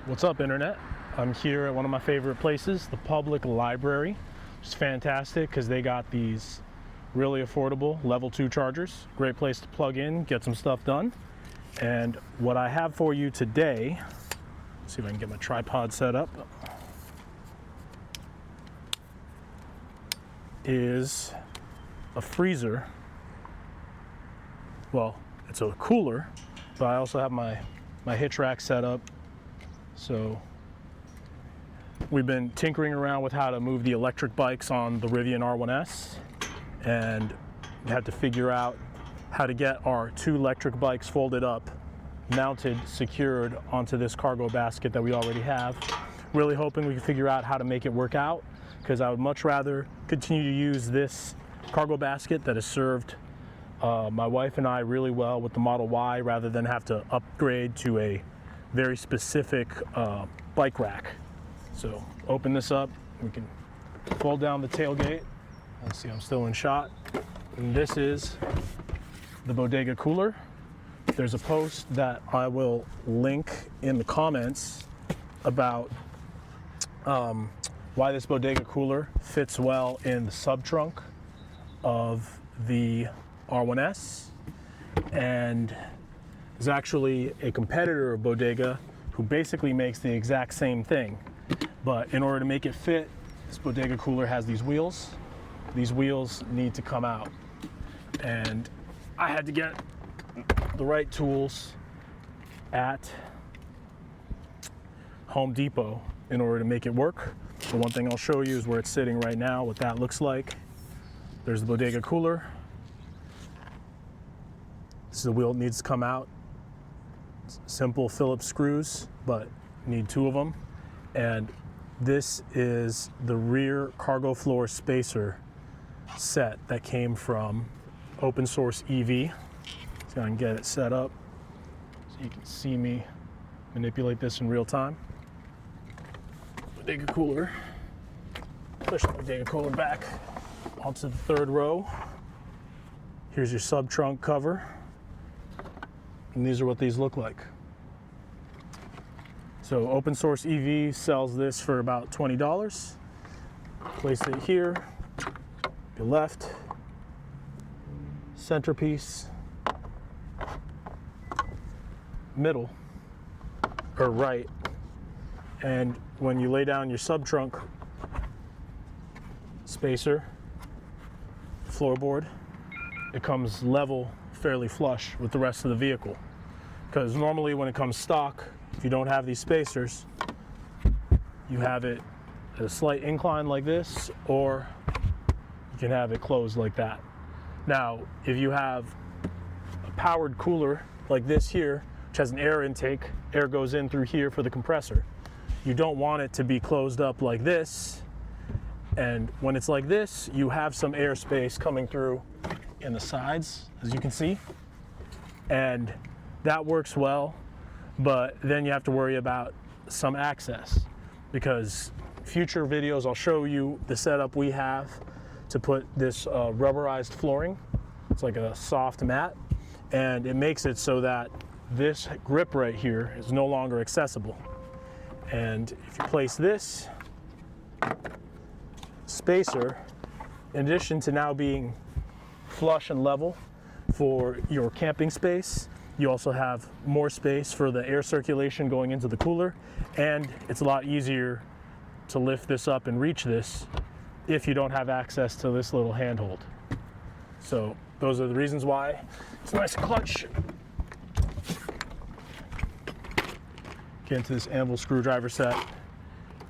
What's up, internet? I'm here at one of my favorite places, the public library. It's fantastic because they got these really affordable level 2 chargers. Great place to plug in, get some stuff done. And what I have for you today, let's see if I can get my tripod set up, is a freezer. Well, it's a cooler, but I also have my hitch rack set up. So we've been tinkering around with how to move the electric bikes on the Rivian R1S, and we had to figure out how to get our 2 electric bikes folded up, mounted, secured onto this cargo basket that we already have. Really hoping we can figure out how to make it work out, because I would much rather continue to use this cargo basket that has served my wife and I really well with the Model Y, rather than have to upgrade to a very specific bike rack. So open this up, we can fold down the tailgate. Let's see, I'm still in shot. And this is the Bodega cooler. There's a post that I will link in the comments about why this Bodega cooler fits well in the subtrunk of the R1S, and is actually a competitor of Bodega who basically makes the exact same thing. But in order to make it fit, this Bodega cooler has these wheels. These wheels need to come out. And I had to get the right tools at Home Depot in order to make it work. The one thing I'll show you is where it's sitting right now, what that looks like. There's the Bodega cooler. This is the wheel that needs to come out. Simple Phillips screws, but need 2 of them. And this is the rear cargo floor spacer set that came from Open Source EV. So I can get it set up so you can see me manipulate this in real time. Bodega cooler. Push the Bodega cooler back onto the 3rd row. Here's your sub trunk cover. And these are what these look like. So Open Source EV sells this for about $20. Place it here, your left, centerpiece, middle, or right. And when you lay down your sub-trunk spacer, floorboard, it comes level, fairly flush with the rest of the vehicle. Because normally when it comes stock, if you don't have these spacers, you have it at a slight incline like this, or you can have it closed like that. Now, if you have a powered cooler like this here, which has an air intake, air goes in through here for the compressor. You don't want it to be closed up like this. And when it's like this, you have some airspace coming through in the sides, as you can see. And that works well, but then you have to worry about some access, because future videos I'll show you the setup we have to put this rubberized flooring. It's like a soft mat, and it makes it so that this grip right here is no longer accessible. And if you place this spacer, in addition to now being flush and level for your camping space, you also have more space for the air circulation going into the cooler, and it's a lot easier to lift this up and reach this if you don't have access to this little handhold. So those are the reasons why it's nice and clutch. Get into this anvil screwdriver set,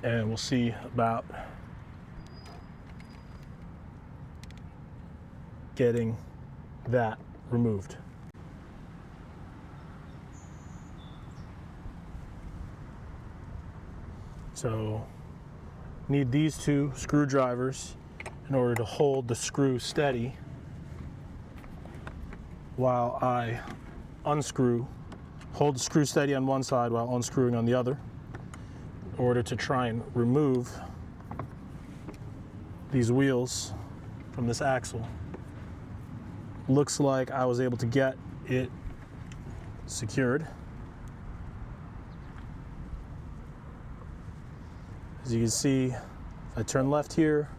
and we'll see about getting that removed. So need these 2 screwdrivers in order to hold the screw steady while I unscrew, hold the screw steady on one side while unscrewing on the other, in order to try and remove these wheels from this axle. Looks like I was able to get it secured. As you can see, if I turn left here,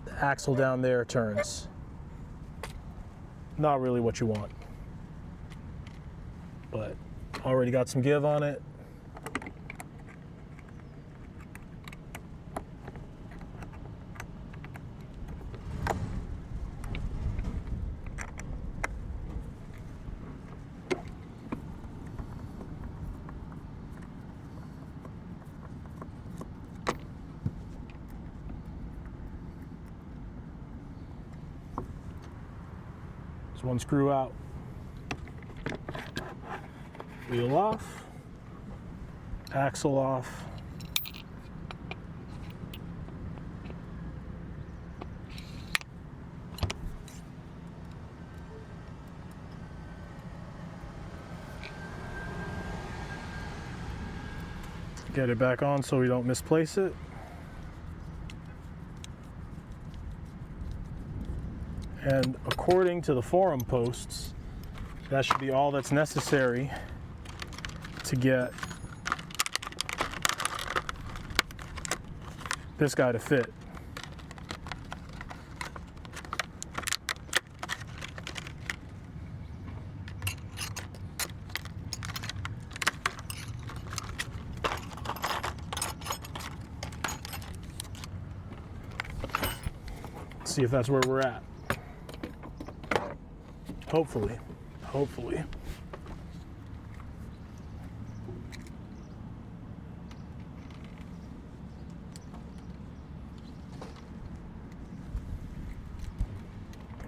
the axle down there turns. Not really what you want, but already got some give on it. There's one screw out. Wheel off. Axle off. Get it back on so we don't misplace it. And according to the forum posts, that should be all that's necessary to get this guy to fit. Let's see if that's where we're at. Hopefully. All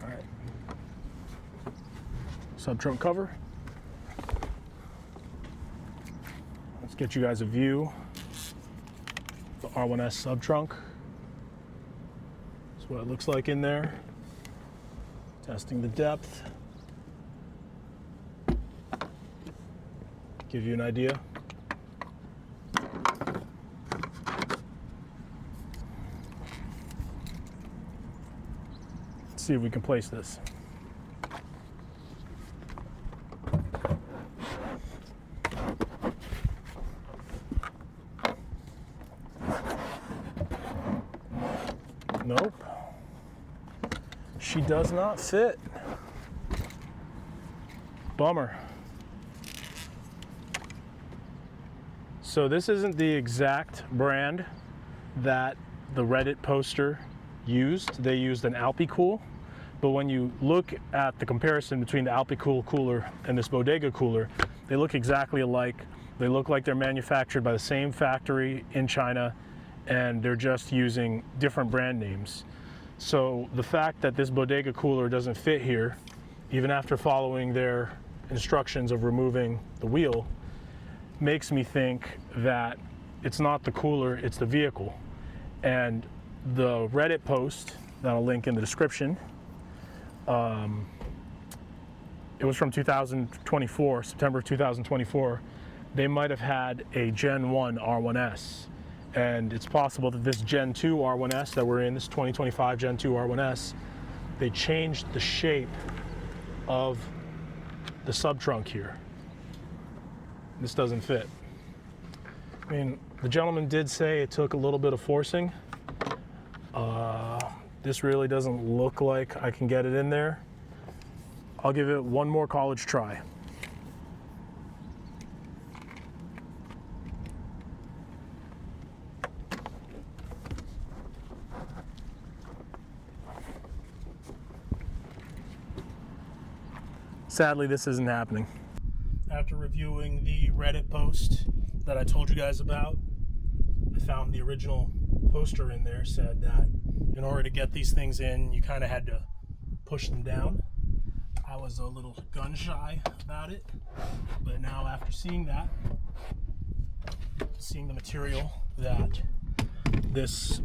right. Sub-trunk cover. Let's get you guys a view of the R1S sub-trunk. That's what it looks like in there. Testing the depth. Give you an idea. Let's see if we can place this. Nope. She does not fit. Bummer. So this isn't the exact brand that the Reddit poster used. They used an Alpicool, but when you look at the comparison between the Alpicool cooler and this Bodega cooler, they look exactly alike. They look like they're manufactured by the same factory in China, and they're just using different brand names. So the fact that this Bodega cooler doesn't fit here, even after following their instructions of removing the wheel, makes me think that it's not the cooler, it's the vehicle. And the Reddit post that I'll link in the description, it was from 2024, September 2024. They might have had a Gen 1 R1S. And it's possible that this Gen 2 R1S that we're in, this 2025 Gen 2 R1S, they changed the shape of the sub-trunk here. This doesn't fit. I mean, the gentleman did say it took a little bit of forcing. This really doesn't look like I can get it in there. I'll give it one more college try. Sadly, this isn't happening. After reviewing the Reddit post that I told you guys about, I found the original poster in there said that in order to get these things in, you kind of had to push them down. I was a little gun shy about it, but now after seeing that, seeing the material that this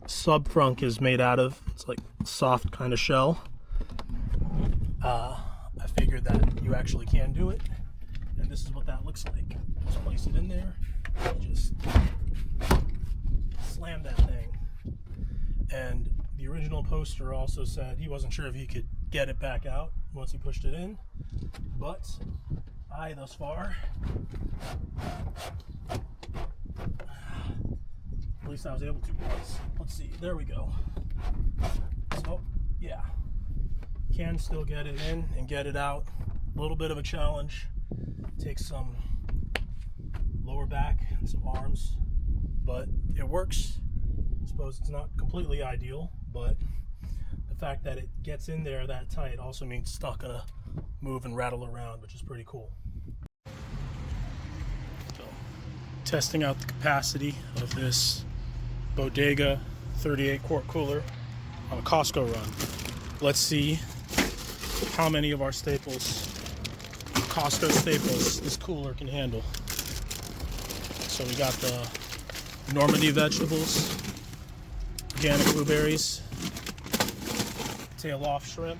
sub-trunk is made out of, it's like soft kind of shell, I figured that you actually can do it, and this is what that looks like. Just place it in there, just slam that thing. And the original poster also said he wasn't sure if he could get it back out once he pushed it in, but I thus far least I was able to once. Let's see, there we go. So, yeah. Can still get it in and get it out. A little bit of a challenge. Takes some lower back and some arms, but it works. I suppose it's not completely ideal, but the fact that it gets in there that tight also means it's not gonna move and rattle around, which is pretty cool. So, testing out the capacity of this Bodega 38 quart cooler on a Costco run. Let's see how many of our staples, Costco staples, this cooler can handle. So we got the Normandy vegetables, organic blueberries, tail off shrimp,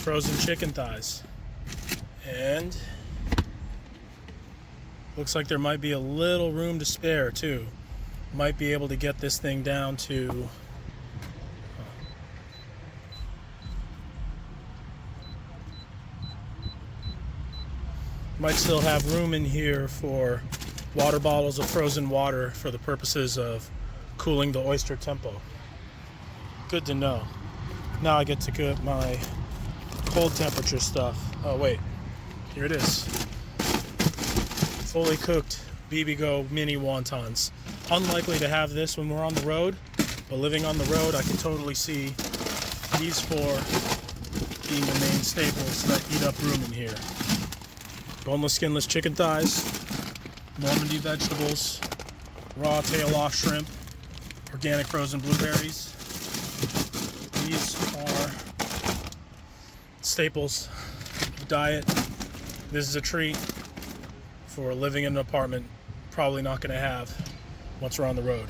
frozen chicken thighs, and looks like there might be a little room to spare too. Might be able to get this thing down to might still have room in here for water bottles of frozen water for the purposes of cooling the oyster tempo. Good to know. Now I get to get my cold temperature stuff. Oh wait, here it is. Fully cooked BB-Go mini wontons. Unlikely to have this when we're on the road, but living on the road, I can totally see these four being the main staples that eat up room in here. Boneless, skinless chicken thighs, Normandy vegetables, raw tail-off shrimp, organic frozen blueberries. These are staples of the diet. This is a treat for living in an apartment. Probably not going to have once we're on the road.